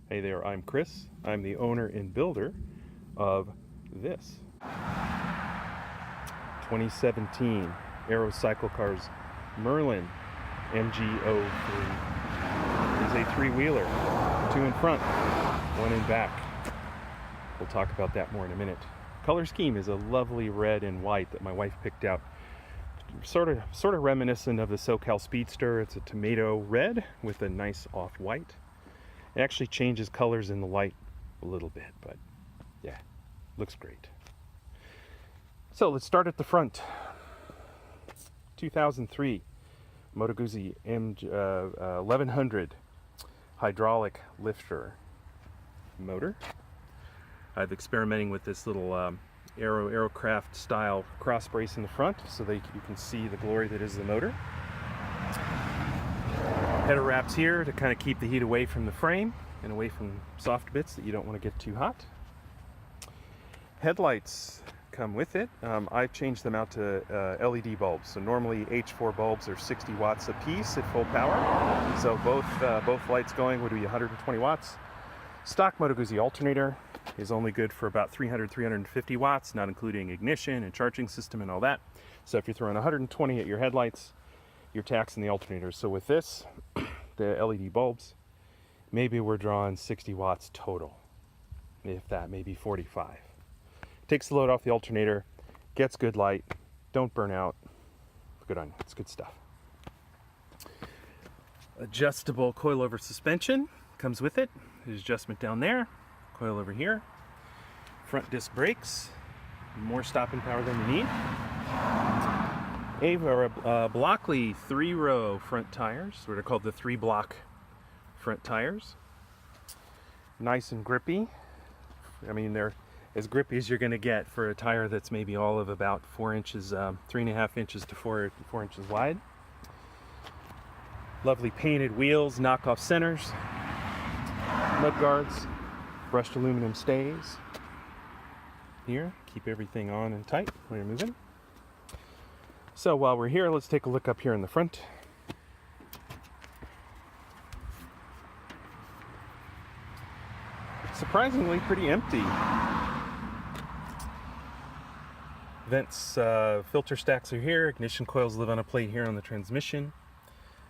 Hey there, I'm Chris. I'm the owner and builder of this 2017 Aero Cycle Cars Merlin MG03. It is a three-wheeler, two in front, one in back. We'll talk about that more in a minute. Color scheme is a lovely red and white that my wife picked out. Sort of reminiscent of the SoCal Speedster. It's a tomato red with a nice off-white. It actually changes colors in the light a little bit, but yeah, looks great. So let's start at the front. 2003 Moto Guzzi 1100 hydraulic lifter motor. I've experimenting with this little Aerocraft style cross brace in the front so that you can see the glory that is the motor. Header wraps here to kind of keep the heat away from the frame and away from soft bits that you don't want to get too hot. Headlights come with it. I've changed them out to LED bulbs. So normally H4 bulbs are 60 watts a piece at full power. So both lights going would be 120 watts. Stock Moto Guzzi alternator is only good for about 350 watts, not including ignition and charging system and all that. So if you're throwing 120 at your headlights, you're taxing the alternator. So with this, the LED bulbs, maybe we're drawing 60 watts total, if that, maybe 45. Takes the load off the alternator, gets good light, don't burn out. Good on you, it's good stuff. Adjustable coilover suspension comes with it. There's adjustment down there, coil over here. Front disc brakes, more stopping power than you need. Blockley 3-row front tires, what are called the 3-block front tires. Nice and grippy. I mean, they're as grippy as you're going to get for a tire that's maybe all of about 4 inches, 3.5 inches to 4 inches wide. Lovely painted wheels, knockoff centers, mud guards, brushed aluminum stays. Here, keep everything on and tight when you're moving. So while we're here, let's take a look up here in the front. Surprisingly pretty empty. Vents, filter stacks are here. Ignition coils live on a plate here on the transmission.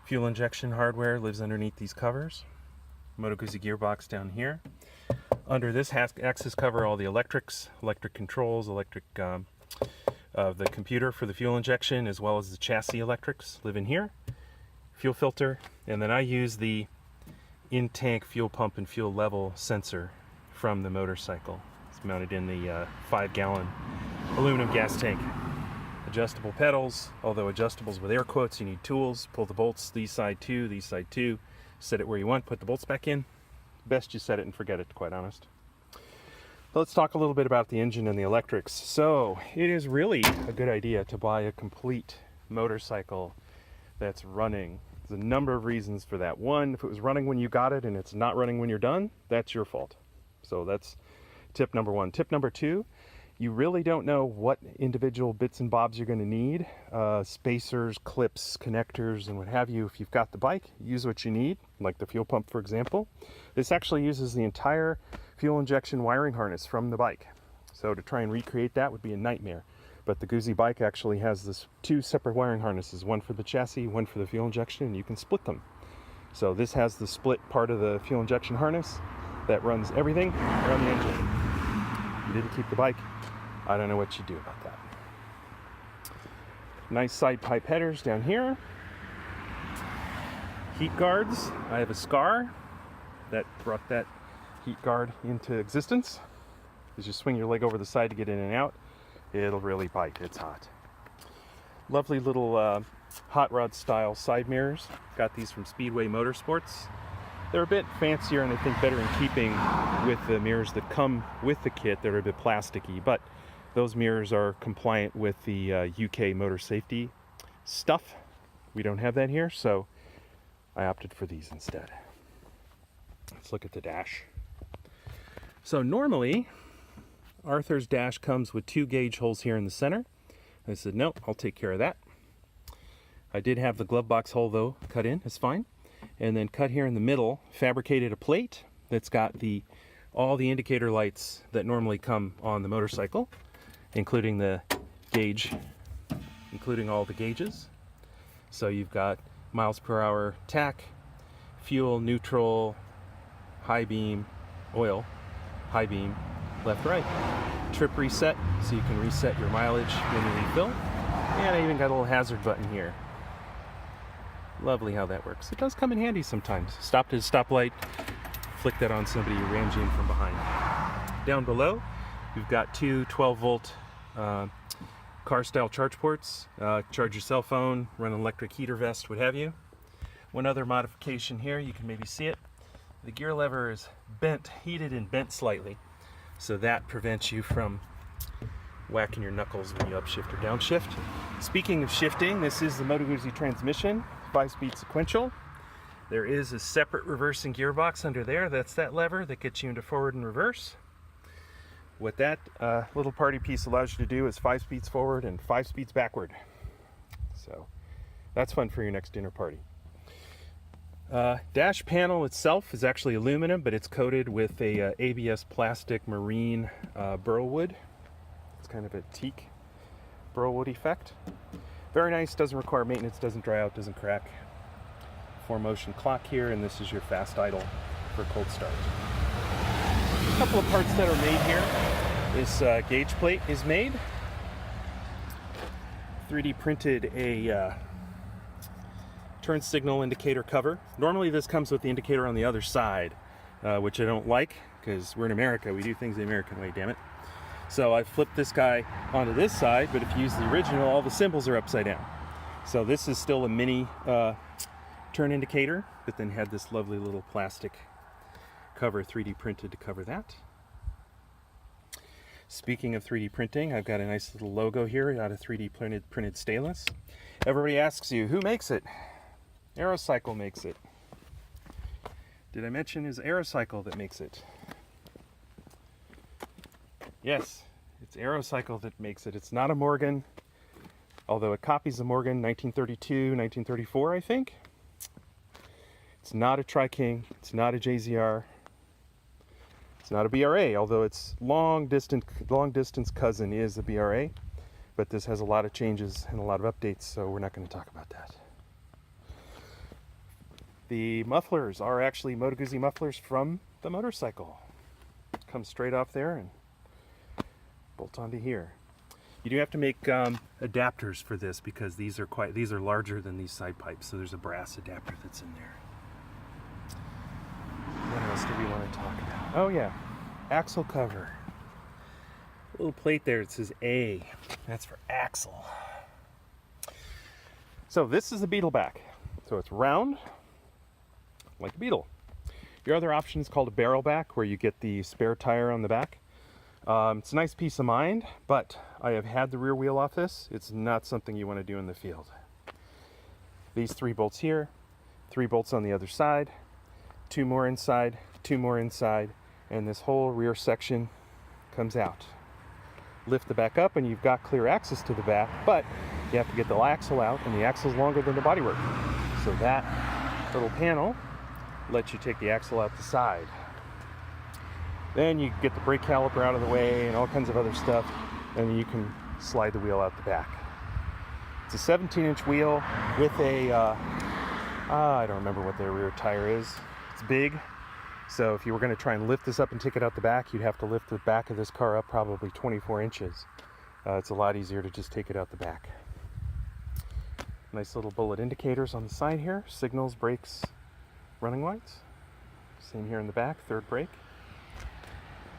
Fuel injection hardware lives underneath these covers. Moto Guzzi gearbox down here. Under this axis cover all the electrics, electric controls, the computer for the fuel injection, as well as the chassis electrics live in here. Fuel filter, and then I use the in-tank fuel pump and fuel level sensor from the motorcycle. It's mounted in the 5-gallon aluminum gas tank. Adjustable pedals, although adjustables with air quotes, you need tools. Pull the bolts, these side two, set it where you want, put the bolts back in. Best you set it and forget it, quite honest. Let's talk a little bit about the engine and the electrics. So it is really a good idea to buy a complete motorcycle that's running. There's a number of reasons for that. One, if it was running when you got it and it's not running when you're done, that's your fault. So that's tip number one. Tip number two, you really don't know what individual bits and bobs you're going to need. Spacers, clips, connectors, and what have you. If you've got the bike, use what you need, like the fuel pump, for example. This actually uses the entire fuel injection wiring harness from the bike. So to try and recreate that would be a nightmare. But the Guzzi bike actually has this 2 separate wiring harnesses, one for the chassis, one for the fuel injection, and you can split them. So this has the split part of the fuel injection harness that runs everything around the engine. You didn't keep the bike, I don't know what you do about that. Nice side pipe headers down here. Heat guards. I have a Scar that brought that heat guard into existence. As you swing your leg over the side to get in and out, it'll really bite. It's hot. Lovely little hot rod style side mirrors. Got these from Speedway Motorsports. They're a bit fancier and I think better in keeping with the mirrors that come with the kit. They're a bit plasticky, but those mirrors are compliant with the UK motor safety stuff. We don't have that here, so I opted for these instead. Let's look at the dash. So normally, Arthur's dash comes with 2 gauge holes here in the center. I said, no, I'll take care of that. I did have the glove box hole though cut in, it's fine. And then cut here in the middle, fabricated a plate that's got all the indicator lights that normally come on the motorcycle, including the gauge, including all the gauges. So you've got miles per hour tach, fuel, neutral, high beam, oil, high beam, left, right. Trip reset, so you can reset your mileage when you refill. And I even got a little hazard button here. Lovely how that works. It does come in handy sometimes. Stopped at a stoplight, flick that on somebody who rammed you in from behind. Down below, you've got two 12-volt car-style charge ports. Charge your cell phone, run an electric heater vest, what have you. One other modification here, you can maybe see it. The gear lever is bent, heated and bent slightly, so that prevents you from whacking your knuckles when you upshift or downshift. Speaking of shifting, this is the Moto Guzzi transmission, 5-speed sequential. There is a separate reversing gearbox under there. That's that lever that gets you into forward and reverse. What that little party piece allows you to do is 5 speeds forward and 5 speeds backward. So that's fun for your next dinner party. Dash panel itself is actually aluminum, but it's coated with a ABS plastic marine burl wood. It's kind of a teak burl wood effect. Very nice, doesn't require maintenance, doesn't dry out, doesn't crack. 4-motion clock here, and this is your fast idle for cold start. A couple of parts that are made here. This gauge plate is made. 3D printed a turn signal indicator cover. Normally this comes with the indicator on the other side, which I don't like, because we're in America, we do things the American way, damn it. So I flipped this guy onto this side, but if you use the original, all the symbols are upside down. So this is still a mini turn indicator, but then had this lovely little plastic cover 3D printed to cover that. Speaking of 3D printing, I've got a nice little logo here out of 3D printed stainless. Everybody asks you, who makes it? Aerocycle makes it. Did I mention it's Aerocycle that makes it? Yes, it's Aerocycle that makes it. It's not a Morgan, although it copies a Morgan 1932, 1934, I think. It's not a Trike, it's not a JZR, it's not a BRA, although its long distance cousin is a BRA, but this has a lot of changes and a lot of updates, so we're not going to talk about that. The mufflers are actually Moto Guzzi mufflers from the motorcycle. Come straight off there and bolt onto here. You do have to make adapters for this because these are larger than these side pipes, so there's a brass adapter that's in there. What else do we want to talk about? Oh yeah, axle cover. A little plate there, it says A. That's for axle. So this is the Beetle back. So it's round, like a Beetle. Your other option is called a barrel back, where you get the spare tire on the back. It's a nice peace of mind, but I have had the rear wheel off this. It's not something you want to do in the field. These 3 bolts here, 3 bolts on the other side, 2 more inside, 2 more inside, and this whole rear section comes out. Lift the back up and you've got clear access to the back, but you have to get the axle out, and the axle is longer than the bodywork. So that little panel lets you take the axle out the side. Then you get the brake caliper out of the way and all kinds of other stuff, and you can slide the wheel out the back. It's a 17-inch wheel with a, I don't remember what the rear tire is. It's big, so if you were going to try and lift this up and take it out the back, you'd have to lift the back of this car up probably 24 inches. It's a lot easier to just take it out the back. Nice little bullet indicators on the side here, signals, brakes, running lights. Same here in the back, third brake.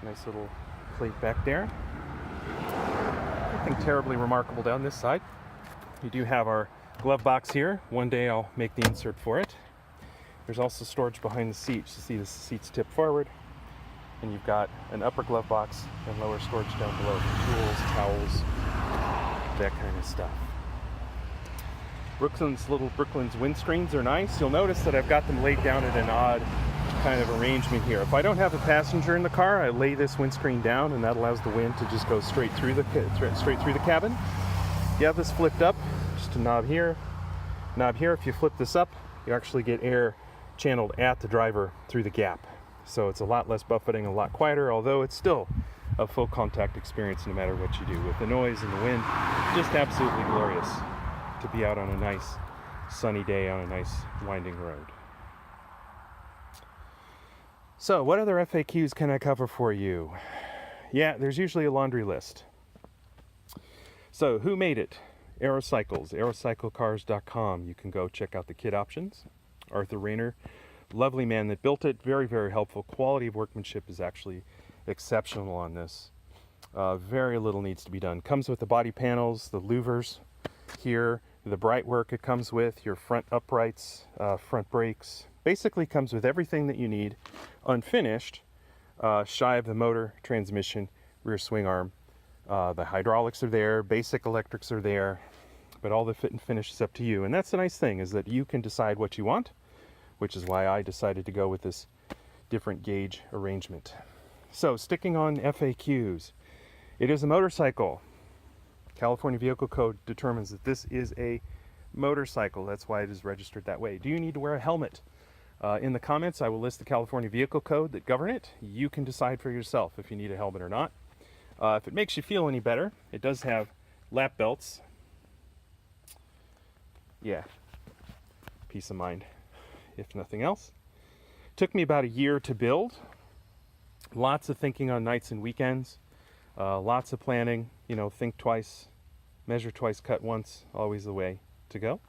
Nice little plate back there. Nothing terribly remarkable down this side. We do have our glove box here. One day I'll make the insert for it. There's also storage behind the seats. You see the seats tip forward, and you've got an upper glove box and lower storage down below for tools, towels, that kind of stuff. Brooklyns windscreens are nice. You'll notice that I've got them laid down at an odd kind of arrangement here. If I don't have a passenger in the car, I lay this windscreen down, and that allows the wind to just go straight through the cabin. You have this flipped up, just a knob here. If you flip this up, you actually get air channeled at the driver through the gap. So it's a lot less buffeting, a lot quieter, although it's still a full contact experience no matter what you do. With the noise and the wind, just absolutely glorious to be out on a nice sunny day on a nice winding road. So what other FAQs can I cover for you? Yeah, there's usually a laundry list. So who made it? Aero Cycles, aerocyclecars.com. You can go check out the kit options. Arthur Rayner, lovely man that built it. Very, very helpful. Quality of workmanship is actually exceptional on this. Very little needs to be done. Comes with the body panels, the louvers here, the bright work it comes with, your front uprights, front brakes. Basically comes with everything that you need, unfinished, shy of the motor, transmission, rear swing arm. The hydraulics are there, basic electrics are there, but all the fit and finish is up to you. And that's the nice thing, is that you can decide what you want, which is why I decided to go with this different gauge arrangement. So sticking on FAQs, it is a motorcycle. California Vehicle Code determines that this is a motorcycle. That's why it is registered that way. Do you need to wear a helmet? In the comments, I will list the California Vehicle Code that govern it. You can decide for yourself if you need a helmet or not. If it makes you feel any better, it does have lap belts. Yeah, peace of mind, if nothing else. Took me about a year to build. Lots of thinking on nights and weekends. Lots of planning. You know, think twice, measure twice, cut once. Always the way to go.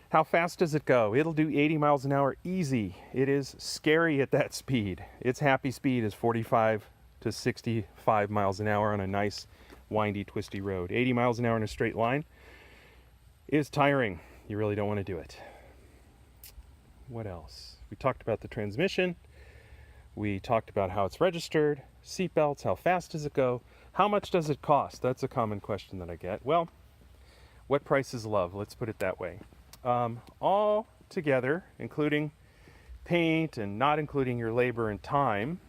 How fast does it go? It'll do 80 miles an hour easy. It is scary at that speed. Its happy speed is 45 to 65 miles an hour on a nice, windy, twisty road. 80 miles an hour in a straight line is tiring. You really don't want to do it. What else? We talked about the transmission. We talked about how it's registered, seat belts, how fast does it go, how much does it cost? That's a common question that I get. Well, what price is love? Let's put it that way. All together, including paint and not including your labor and time,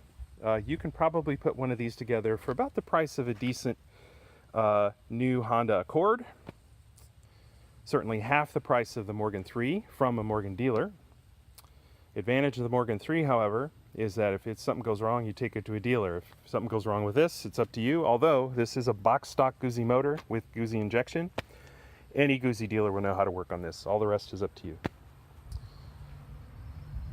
you can probably put one of these together for about the price of a decent new Honda Accord. Certainly half the price of the Morgan 3 from a Morgan dealer. Advantage of the Morgan 3, however, is that if something goes wrong, you take it to a dealer. If something goes wrong with this, it's up to you. Although this is a box stock Guzzi motor with Guzzi injection, any Guzzi dealer will know how to work on this. All the rest is up to you.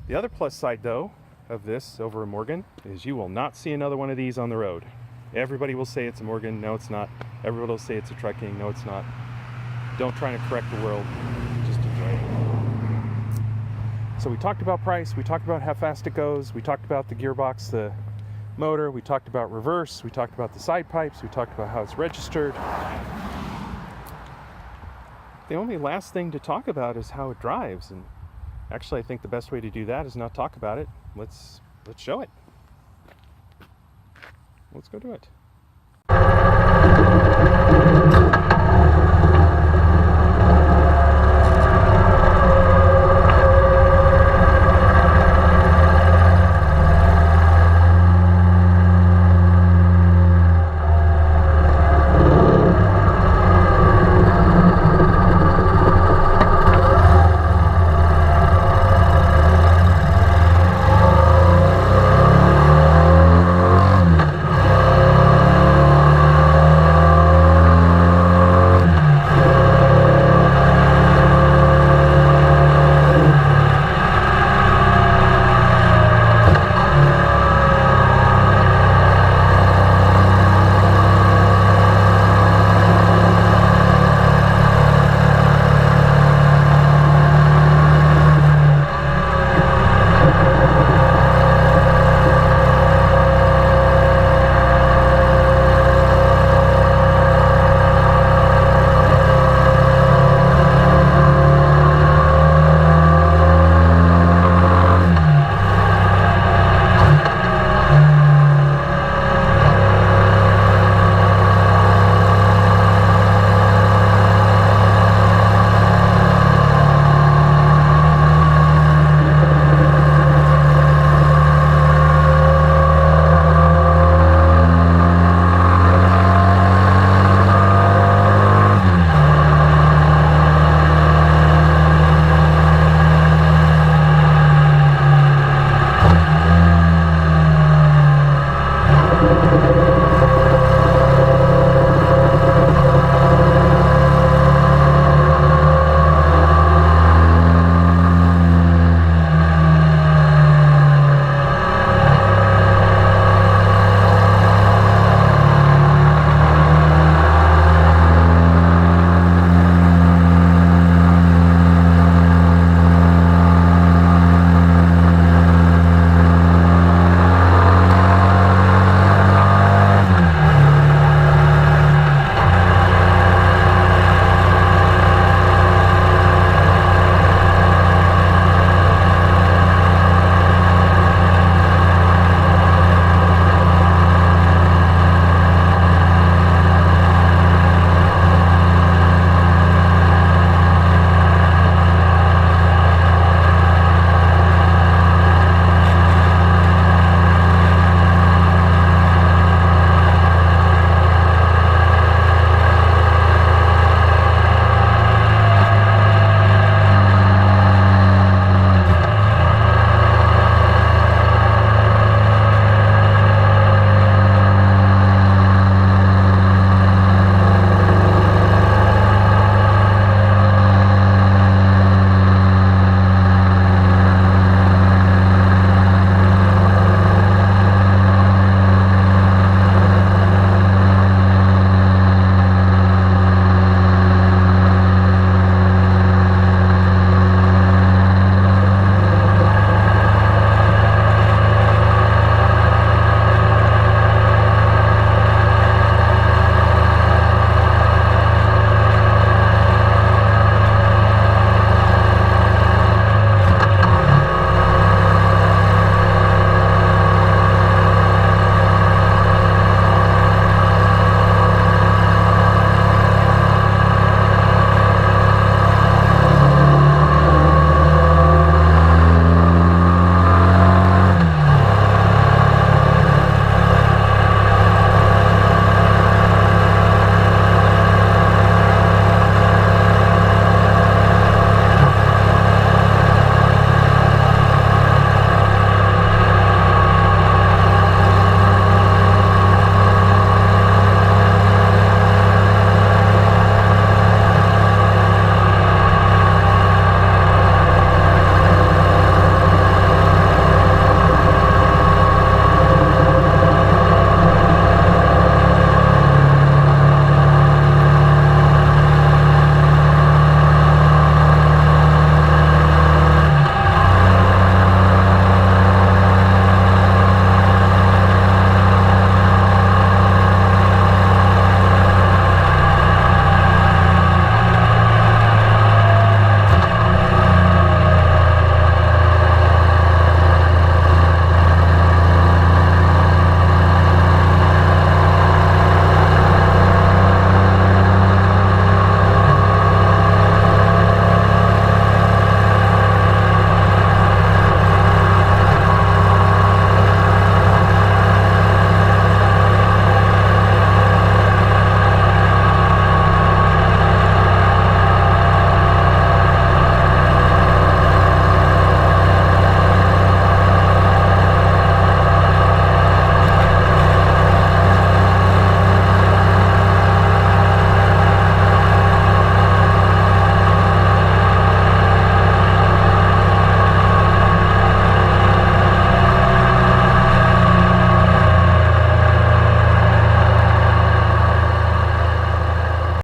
The other plus side, though, of this over a Morgan is you will not see another one of these on the road. Everybody will say it's a Morgan. No, it's not. Everybody will say it's a Trike. No, it's not. Don't try to correct the world. Just enjoy it. So we talked about price. We talked about how fast it goes. We talked about the gearbox, the motor. We talked about reverse. We talked about the side pipes. We talked about how it's registered. The only last thing to talk about is how it drives. And actually, I think the best way to do that is not talk about it. Let's show it. Let's go do it.